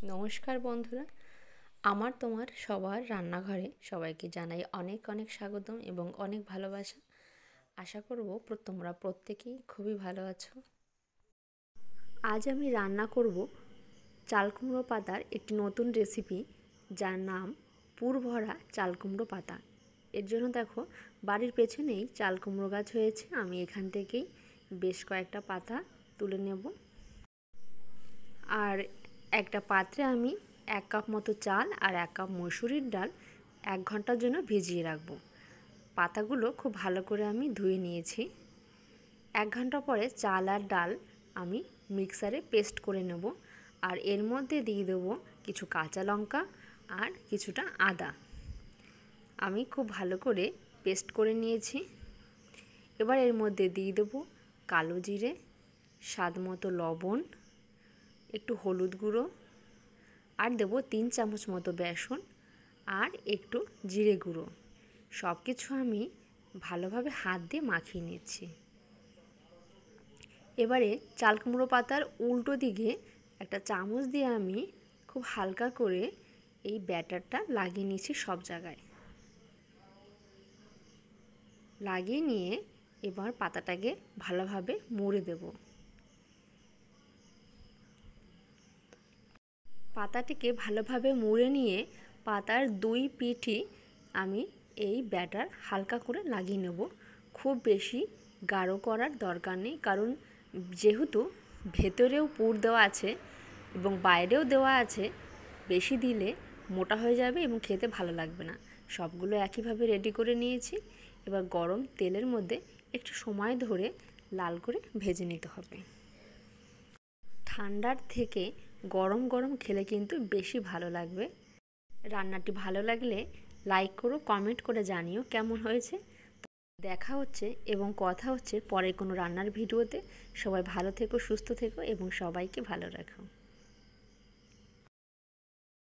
নমস্কার বন্ধুরা, আমার তোমার সবার রান্নাঘরে সবাইকে জানাই অনেক অনেক স্বাগতম এবং অনেক ভালোবাসা। আশা করব তোমরা প্রত্যেকেই খুবই ভালো আছো। আজ আমি রান্না করব চাল কুমড়ো পাতার একটি নতুন রেসিপি, যার নাম পুর ভরা চাল কুমড়ো পাতা। এর জন্য দেখো, বাড়ির পেছনেই চাল কুমড়ো গাছ হয়েছে। আমি এখান থেকেই বেশ কয়েকটা পাতা তুলে নেব। আর একটা পাত্রে আমি 1 কাপ মতো চাল আর 1 কাপ মসুরির ডাল 1 ঘন্টার জন্য ভিজিয়ে রাখবো। পাতাগুলো খুব ভালো করে আমি ধুয়ে নিয়েছি। 1 ঘন্টা পরে চাল আর ডাল আমি মিক্সারে পেস্ট করে নেব। আর এর মধ্যে দিয়ে দেবো কিছু কাঁচা লঙ্কা আর কিছুটা আদা। আমি খুব ভালো করে পেস্ট করে নিয়েছি। এবার এর মধ্যে দিয়ে দেবো কালো জিরে, স্বাদ মতো লবণ, একটু হলুদ গুঁড়ো, আর দেবো 3 চামচ মতো বেসন আর একটু জিরে গুঁড়ো। সব কিছু আমি ভালোভাবে হাত দিয়ে মাখিয়ে নিচ্ছি। এবারে চাল কুমড়ো পাতার উল্টো দিকে একটা চামচ দিয়ে আমি খুব হালকা করে এই ব্যাটারটা লাগিয়ে নিচ্ছি সব জায়গায়। লাগিয়ে নিয়ে এবার পাতাটাকে ভালোভাবে মুড়ে দেব। পাতাটিকে ভালোভাবে মুড়ে নিয়ে পাতার 2 পিঠই আমি এই ব্যাটার হালকা করে লাগিয়ে নেব। খুব বেশি গাঢ় করার দরকার নেই, কারণ যেহেতু ভেতরেও পুর দেওয়া আছে এবং বাইরেও দেওয়া আছে, বেশি দিলে মোটা হয়ে যাবে এবং খেতে ভালো লাগবে না। সবগুলো একইভাবে রেডি করে নিয়েছি। এবার গরম তেলের মধ্যে একটু সময় ধরে লাল করে ভেজে নিতে হবে। ঠান্ডার থেকে গরম গরম খেলে কিন্তু বেশি ভালো লাগবে। রান্নাটি ভালো লাগলে লাইক করো, কমেন্ট করে জানিও কেমন হয়েছে। দেখা হচ্ছে এবং কথা হচ্ছে পরের কোনো রান্নার ভিডিওতে। সবাই ভালো থেকো, সুস্থ থেকো এবং সবাইকে ভালো রাখো।